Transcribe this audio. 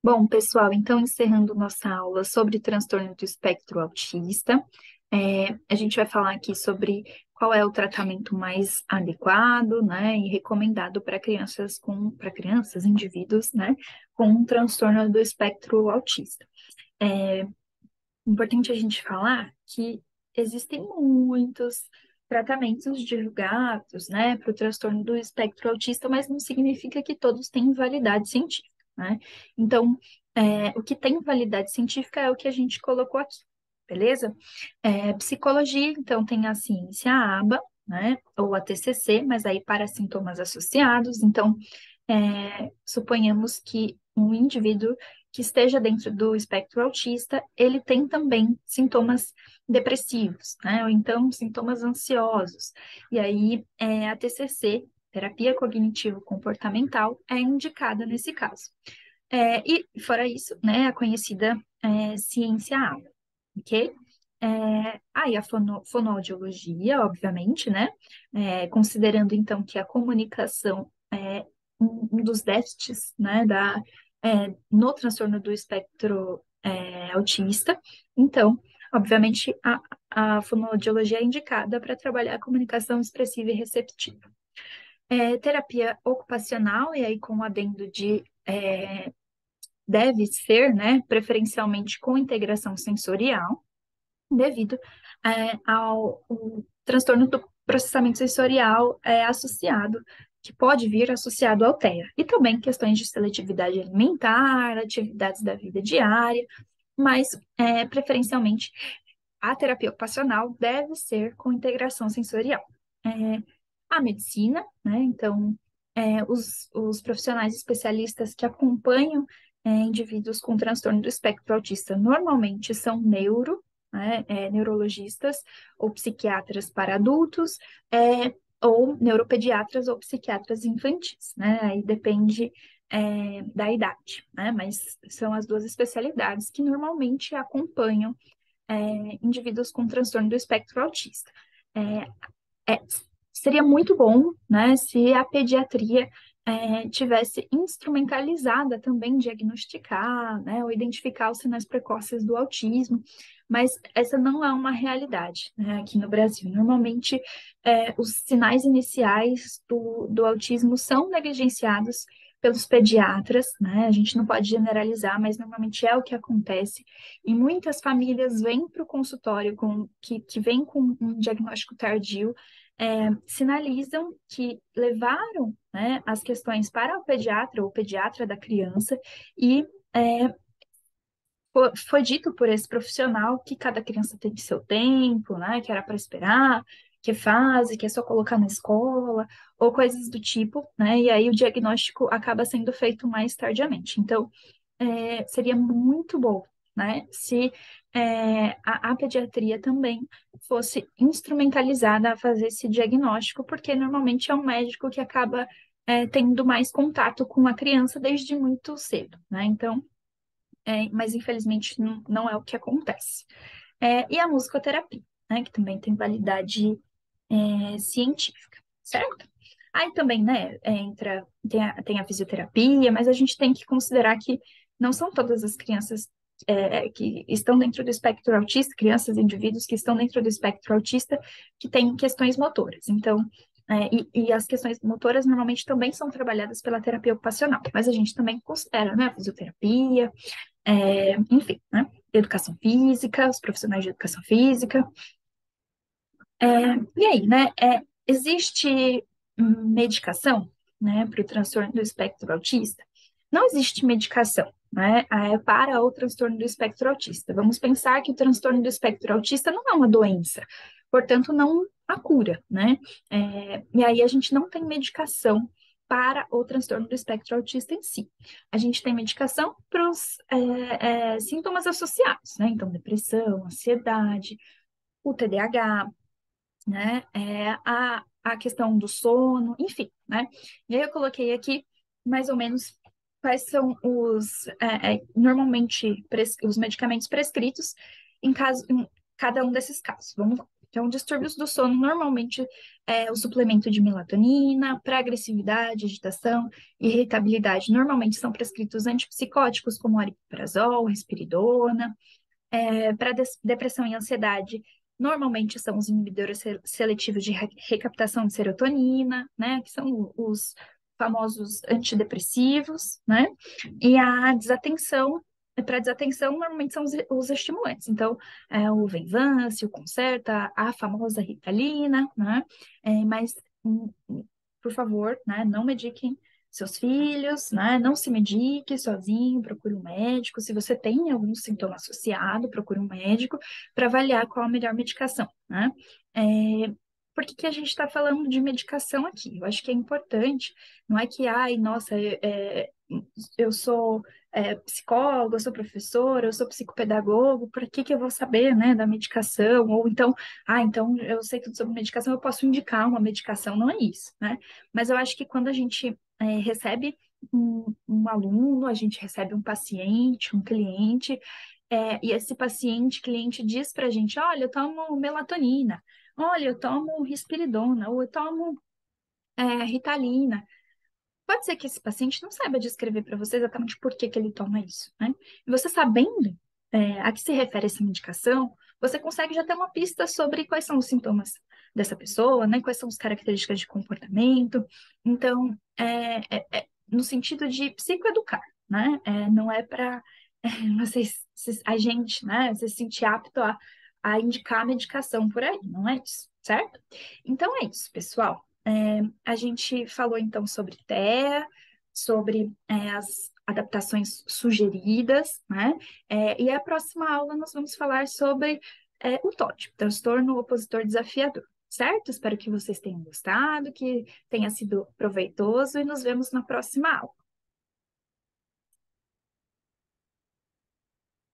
Bom, pessoal, então encerrando nossa aula sobre transtorno do espectro autista, a gente vai falar aqui sobre qual é o tratamento mais adequado, né, e recomendado para crianças, indivíduos, né, com um transtorno do espectro autista. É importante a gente falar que existem muitos tratamentos divulgados, né, para o transtorno do espectro autista, mas não significa que todos têm validade científica, né? Então, o que tem validade científica é o que a gente colocou aqui, beleza? Psicologia, então, tem a ciência ABA, né, ou a TCC, mas aí para sintomas associados. Então, suponhamos que um indivíduo que esteja dentro do espectro autista, ele tem também sintomas depressivos, né? Ou então sintomas ansiosos. E aí, a TCC, terapia cognitivo-comportamental, é indicada nesse caso. E, fora isso, né, a conhecida ciência ABA, ok? Aí a fonoaudiologia, obviamente, né? Considerando então que a comunicação é um dos déficits, né, no transtorno do espectro autista. Então, obviamente, a fonoaudiologia é indicada para trabalhar a comunicação expressiva e receptiva. Terapia ocupacional, e aí com o adendo de deve ser, né, preferencialmente com integração sensorial, devido ao o transtorno do processamento sensorial associado, que pode vir associado ao TEA, e também questões de seletividade alimentar, atividades da vida diária, mas preferencialmente a terapia ocupacional deve ser com integração sensorial. É, a medicina, né? Então, os profissionais especialistas que acompanham indivíduos com transtorno do espectro autista normalmente são né, neurologistas ou psiquiatras para adultos, ou neuropediatras ou psiquiatras infantis, né? Aí depende da idade, né? Mas são as duas especialidades que normalmente acompanham indivíduos com transtorno do espectro autista. É, seria muito bom, né, se a pediatria tivesse instrumentalizada também diagnosticar, né, ou identificar os sinais precoces do autismo, mas essa não é uma realidade, né, aqui no Brasil. Normalmente, os sinais iniciais do autismo são negligenciados pelos pediatras, né? A gente não pode generalizar, mas normalmente é o que acontece. E muitas famílias vêm para o consultório que vêm com um diagnóstico tardio, sinalizam que levaram, né, as questões para o pediatra ou pediatra da criança e foi dito por esse profissional que cada criança tem seu tempo, né, que era para esperar, que é fase, que é só colocar na escola, ou coisas do tipo, né, e aí o diagnóstico acaba sendo feito mais tardiamente. Então, seria muito bom, né, se a pediatria também fosse instrumentalizada a fazer esse diagnóstico, porque normalmente é um médico que acaba tendo mais contato com a criança desde muito cedo, né? Então, mas infelizmente não é o que acontece. E a musicoterapia, né, que também tem validade científica, certo? Aí também, né, tem a fisioterapia, mas a gente tem que considerar que não são todas as crianças que estão dentro do espectro autista, crianças, indivíduos que estão dentro do espectro autista, que têm questões motoras. Então, e as questões motoras normalmente também são trabalhadas pela terapia ocupacional, mas a gente também considera, né, a fisioterapia, enfim, né, educação física, os profissionais de educação física, e aí, né? Existe medicação, né, para o transtorno do espectro autista? Não existe medicação, né, para o transtorno do espectro autista. Vamos pensar que o transtorno do espectro autista não é uma doença, portanto, não há cura, né? E aí a gente não tem medicação para o transtorno do espectro autista em si. A gente tem medicação para os sintomas associados, né? Então, depressão, ansiedade, o TDAH, né? A questão do sono, enfim, né? E aí eu coloquei aqui mais ou menos quais são normalmente os medicamentos prescritos em cada um desses casos. Vamos lá. Então, distúrbios do sono, normalmente, o suplemento de melatonina, para agressividade, agitação, irritabilidade, normalmente são prescritos antipsicóticos, como aripiprazol, risperidona. Para depressão e ansiedade, normalmente são os inibidores seletivos de recaptação de serotonina, né, que são os famosos antidepressivos, né, e a desatenção, para desatenção, normalmente são os estimulantes, então, o Venvance, o Concerta, a famosa Ritalina, né, mas, por favor, né, não mediquem seus filhos, né? Não se medique sozinho, procure um médico. Se você tem algum sintoma associado, procure um médico para avaliar qual a melhor medicação, né? Por que que a gente está falando de medicação aqui? Eu acho que é importante, não é que, ai, nossa, eu sou psicóloga, eu sou professora, eu sou psicopedagogo, por que que eu vou saber, né, da medicação? Ou então, então eu sei tudo sobre medicação, eu posso indicar uma medicação, não é isso, né? Mas eu acho que quando a gente recebe um aluno, a gente recebe um paciente, um cliente, e esse paciente, cliente diz para a gente, olha, eu tomo melatonina, olha, eu tomo risperidona, ou eu tomo Ritalina. Pode ser que esse paciente não saiba descrever para você exatamente por que que ele toma isso, né? E você sabendo a que se refere essa medicação, você consegue já ter uma pista sobre quais são os sintomas dessa pessoa, né? Quais são as características de comportamento. Então, no sentido de psicoeducar, né? Não é para vocês, a gente, né? Se sentir apto a indicar a medicação por aí, não é isso, certo? Então é isso, pessoal. A gente falou então sobre TEA, sobre as adaptações sugeridas, né? E a próxima aula nós vamos falar sobre o TOD, transtorno opositor desafiador, certo? Espero que vocês tenham gostado, que tenha sido proveitoso e nos vemos na próxima aula.